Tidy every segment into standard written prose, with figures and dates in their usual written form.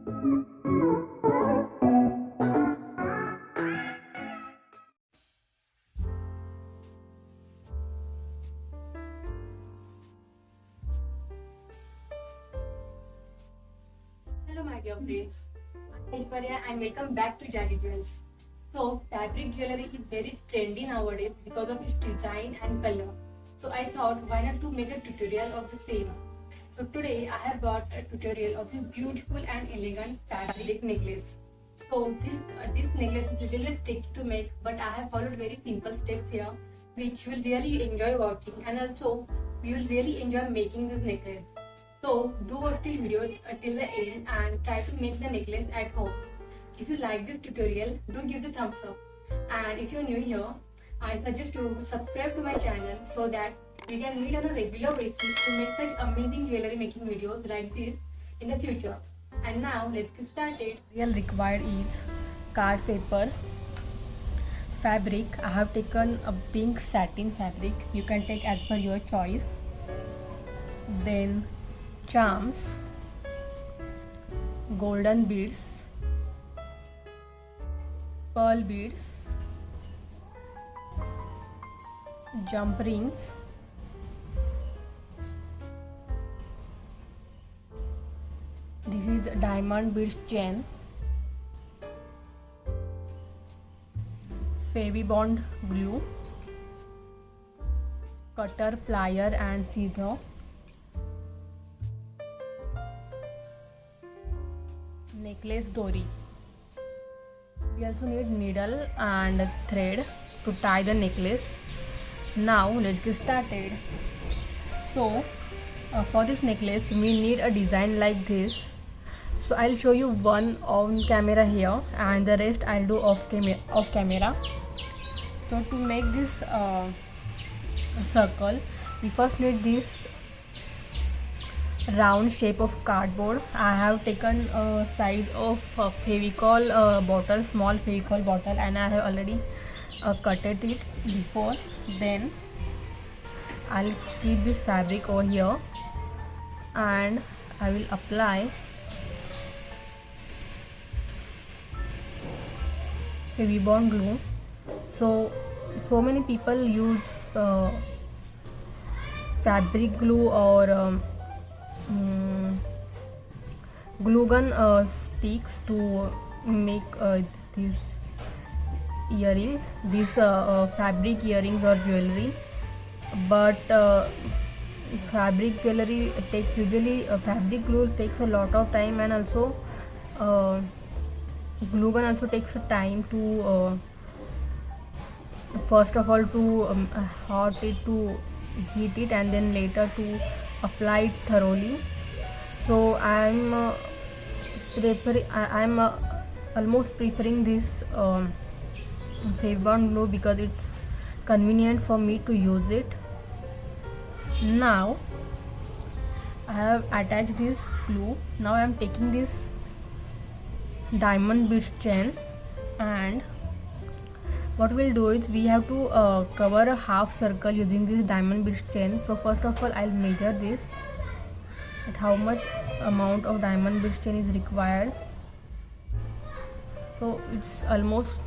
Hello my dear friends, I'm Aishwarya and welcome back to Jazzy Jewels. So fabric jewelry is very trendy nowadays because of its design and color. So I thought why not to make a tutorial of the same. So today I have brought a tutorial of this beautiful and elegant fabric necklace. So this necklace is a little bit tricky to make, but I have followed very simple steps here which you will really enjoy watching, and also you will really enjoy making this necklace. So do watch the video till the end and try to make the necklace at home. If you like this tutorial, do give the thumbs up. And if you are new here, I suggest you subscribe to my channel so that we can meet on a regular basis to make such amazing jewelry making videos like this in the future. And now let's get started. Real required is card paper, fabric. I have taken a pink satin fabric. You can take as per your choice. Then charms, golden beads, pearl beads, jump rings, this is diamond beads chain, Bond glue, cutter, plier and scissor, necklace dori. We also need needle and thread to tie the necklace. Now let's get started. So for this necklace we need a design like this. So I'll show you one on camera here and the rest I'll do off camera. So to make this circle, we first need this round shape of cardboard. I have taken a size of Fevicol bottle, small Fevicol bottle, and I have already cutted it before. Then I'll keep this fabric over here and I will apply Bond glue. So many people use fabric glue or glue gun sticks to make these earrings, these fabric earrings or jewelry. But fabric jewelry takes usually fabric glue takes a lot of time, and also glue gun also takes a time to first of all to heat it and then later to apply it thoroughly. So I'm almost preferring this Bond glue because it's convenient for me to use it. Now I have attached this glue. Now I am taking this diamond beads chain, and what we'll do is we have to cover a half circle using this diamond beads chain. So first of all I'll measure this at how much amount of diamond beads chain is required. So it's almost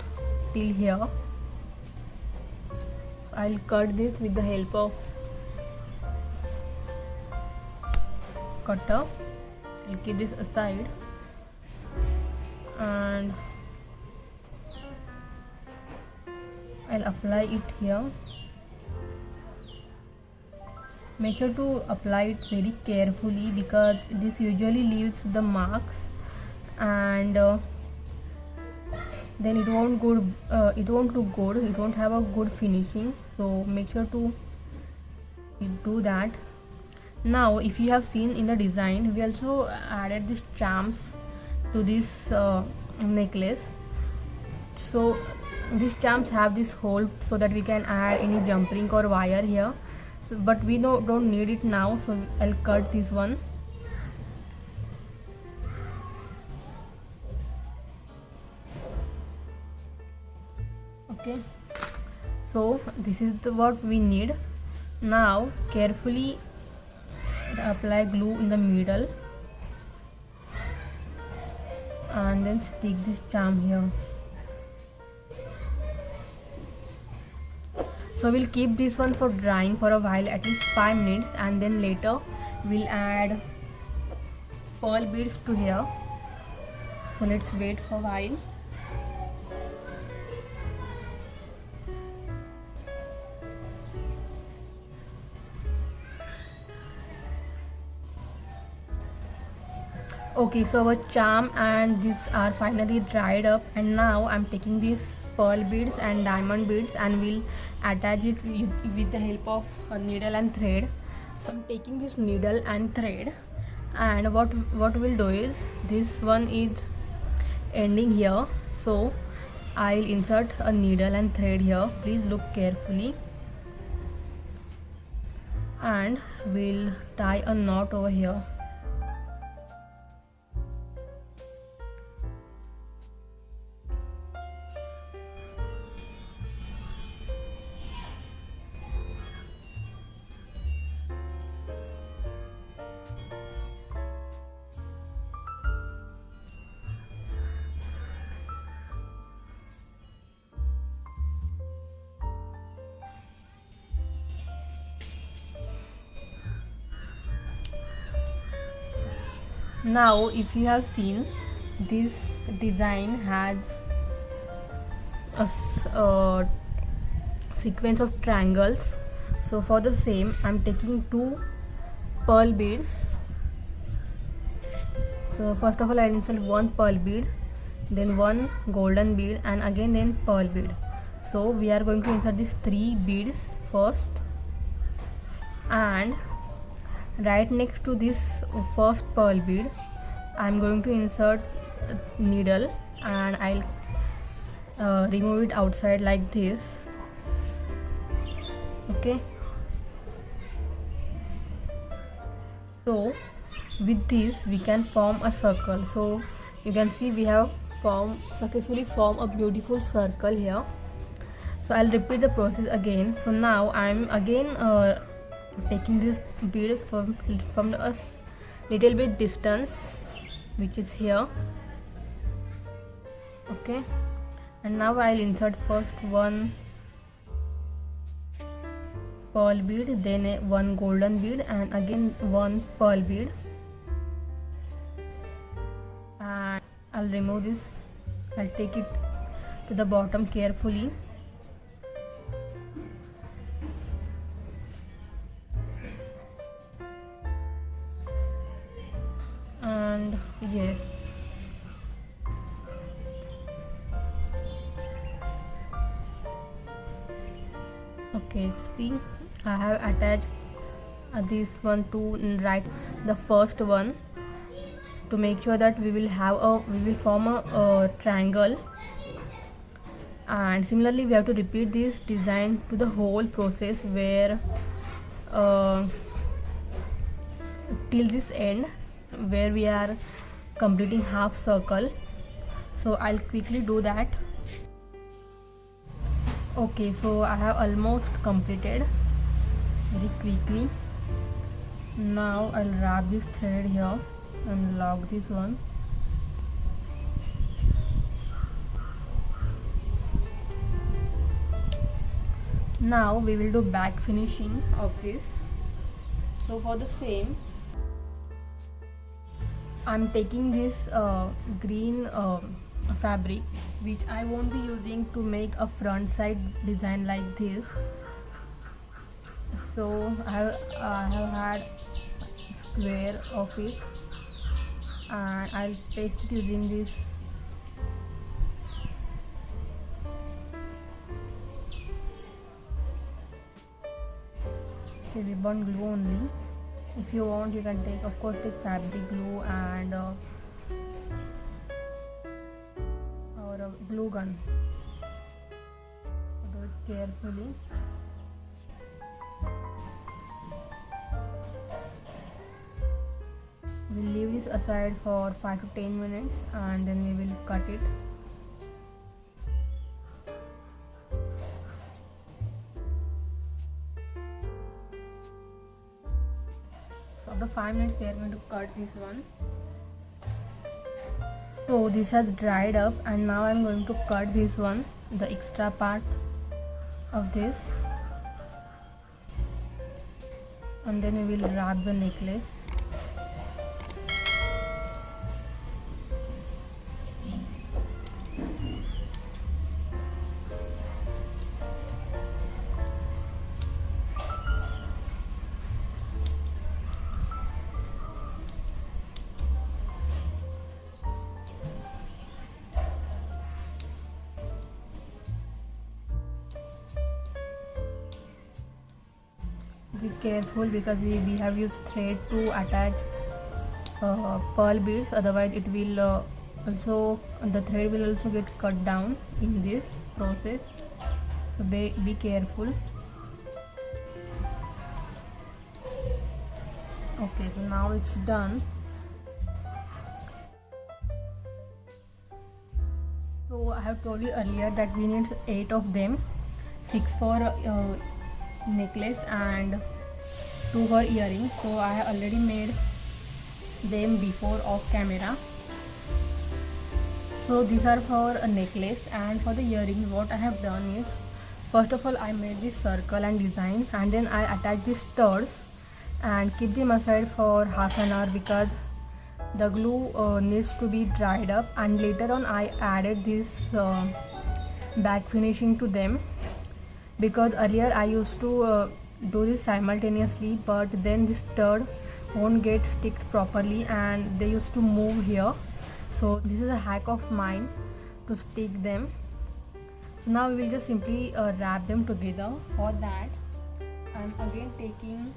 till here. So I'll cut this with the help of cutter. I'll keep this aside and I'll apply it here. Make sure to apply it very carefully because this usually leaves the marks, and then it won't look good, it won't have a good finishing. So make sure to do that. Now if you have seen in the design, we also added these charms to this necklace. So these charms have this hole so that we can add any jump ring or wire here. So, but we don't need it now, so I'll cut this one. Okay, so this is what we need. Now carefully apply glue in the middle and then stick this charm here. So we'll keep this one for drying for a while, at least 5 minutes, and then later we'll add pearl beads to here. So let's wait for a while. Okay, so our charm and these are finally dried up, and now I'm taking these pearl beads and diamond beads and we'll attach it with the help of a needle and thread. So I'm taking this needle and thread, and what we'll do is, this one is ending here, so I'll insert a needle and thread here. Please look carefully, and we'll tie a knot over here. Now if you have seen, this design has a sequence of triangles. So for the same, I'm taking 2 pearl beads. So first of all, I'll insert 1 pearl bead, then 1 golden bead, and again then pearl bead. So we are going to insert these 3 beads first, and right next to this first pearl bead I'm going to insert needle, and I'll remove it outside like this. Okay, so with this we can form a circle. So you can see we have successfully formed a beautiful circle here. So I'll repeat the process again. So now I'm again taking this bead from a little bit distance, which is here. Okay, and now I'll insert first 1 pearl bead, then 1 golden bead, and again 1 pearl bead, and I'll remove this. I'll take it to the bottom carefully. And yes, okay, see, I have attached this one to right the first one, to make sure that we will form a triangle. And similarly we have to repeat this design to the whole process, where till this end, where we are completing half circle. So I'll quickly do that. Okay, so I have almost completed very quickly. Now I'll wrap this thread here and lock this one. Now we will do back finishing of this. So for the same, I'm taking this green fabric, which I won't be using to make a front side design like this. So I have had square of it, and I'll paste it using this ribbon glue only. If you want, you can take fabric glue and or a glue gun. Do it carefully. We'll leave this aside for 5 to 10 minutes, and then we will cut it. So after 5 minutes we are going to cut this one. So this has dried up, and now I'm going to cut this one, the extra part of this, and then we will wrap the necklace. Be careful because we have used thread to attach pearl beads, otherwise it will also, the thread will also get cut down in this process, so be careful. Okay, so now it's done. So I have told you earlier that we need 8 of them, 6 for necklace and 2 for earrings. So I have already made them before off camera. So these are for a necklace, and for the earrings what I have done is, first of all I made this circle and designs, and then I attach these studs and keep them aside for half an hour because the glue needs to be dried up, and later on I added this back finishing to them because earlier I used to do this simultaneously, but then the stud won't get sticked properly and they used to move here. So this is a hack of mine to stick them. So now we will just simply wrap them together. For that I'm again taking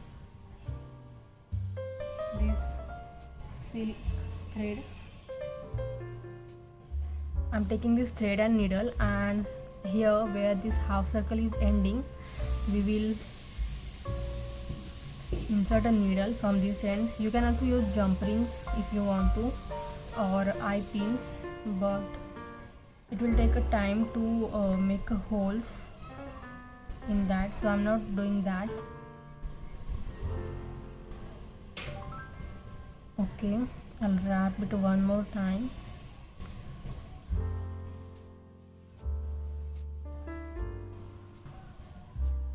this silk thread. I'm taking this thread and needle, and here where this half circle is ending, we will insert a needle from this end. You can also use jump rings if you want to, or eye pins, but it will take a time to make holes in that, so I'm not doing that. Okay, I'll wrap it one more time.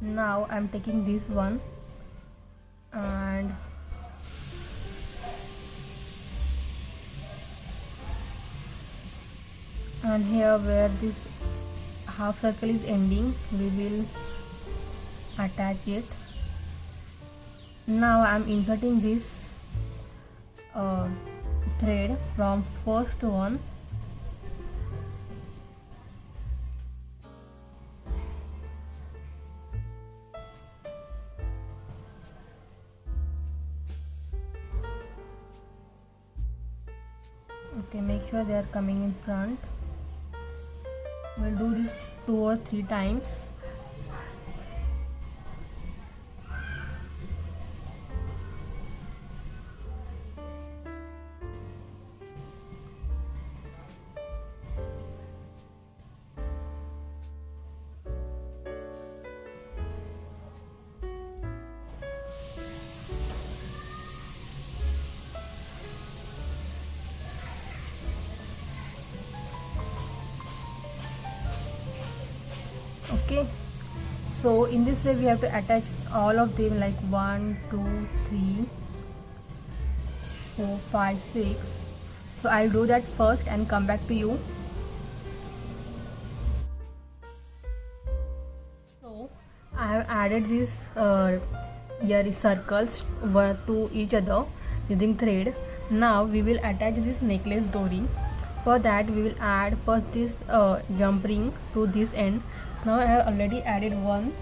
Now I'm taking this one and here where this half circle is ending, we will attach it. Now I'm inserting this thread from first one, okay, make sure they are coming in front. We'll do this 2 or 3 times. Okay, so in this way we have to attach all of them, like 1 2 3 4 5 6. So I'll do that first and come back to you. So I have added these ear circles to each other using thread. Now we will attach this necklace dori. For that we will add first this jump ring to this end. So now I have already added one.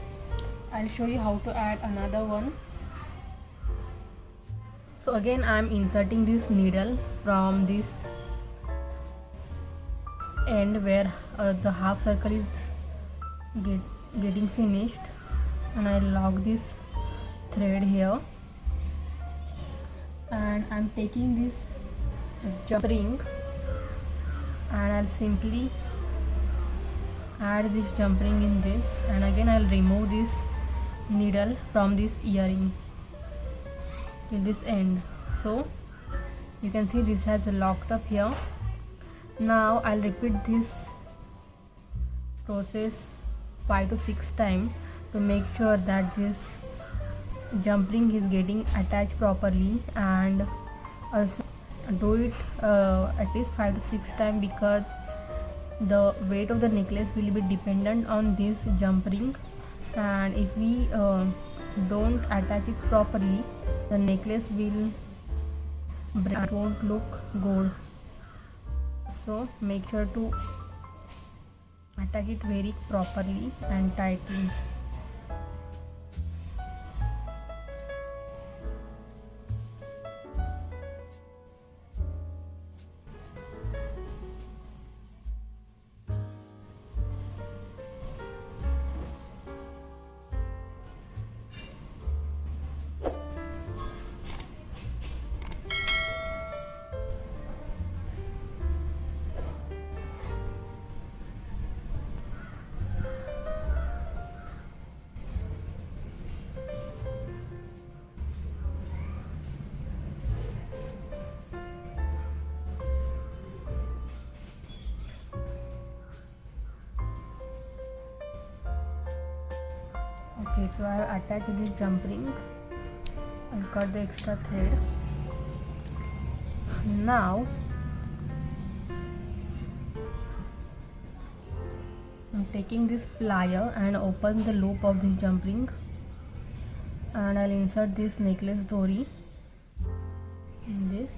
I'll show you how to add another one. So again I am inserting this needle from this end where the half circle is getting finished, and I lock this thread here, and I'm taking this jump ring and I'll simply add this jump ring in this, and again I'll remove this needle from this earring till this end. So you can see this has locked up here. Now I'll repeat this process 5 to 6 times to make sure that this jump ring is getting attached properly, and also do it at least 5 to 6 times, because the weight of the necklace will be dependent on this jump ring, and if we don't attach it properly, the necklace will break, it won't look good. So make sure to attach it very properly and tightly. Okay, so I have attached this jump ring and cut the extra thread. Now I'm taking this plier and open the loop of this jump ring, and I'll insert this necklace dori in this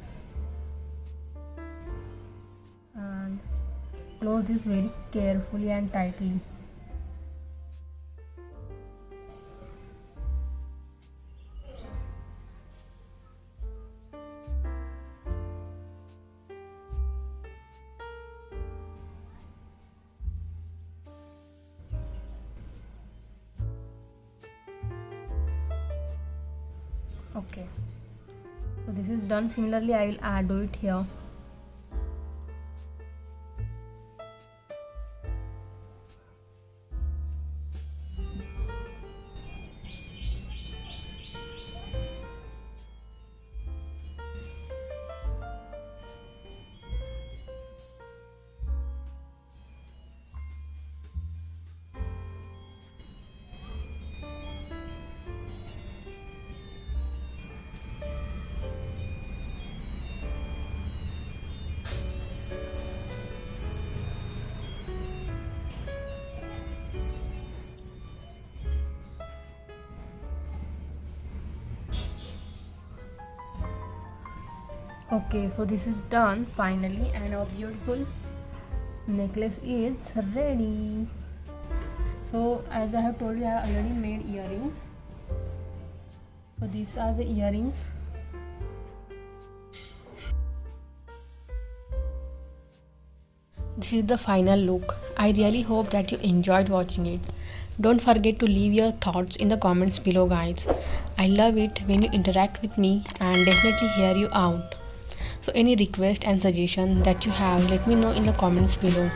and close this very carefully and tightly. Okay, so this is done. Similarly, I will do it here. Okay, so this is done finally, and our beautiful necklace is ready. So as I have told you, I have already made earrings. So these are the earrings. This is the final look. I really hope that you enjoyed watching it. Don't forget to leave your thoughts in the comments below, guys. I love it when you interact with me and definitely hear you out. So any request and suggestion that you have, let me know in the comments below.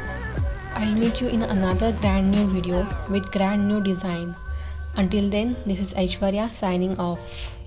I'll meet you in another brand new video with brand new design. Until then, this is Aishwarya signing off.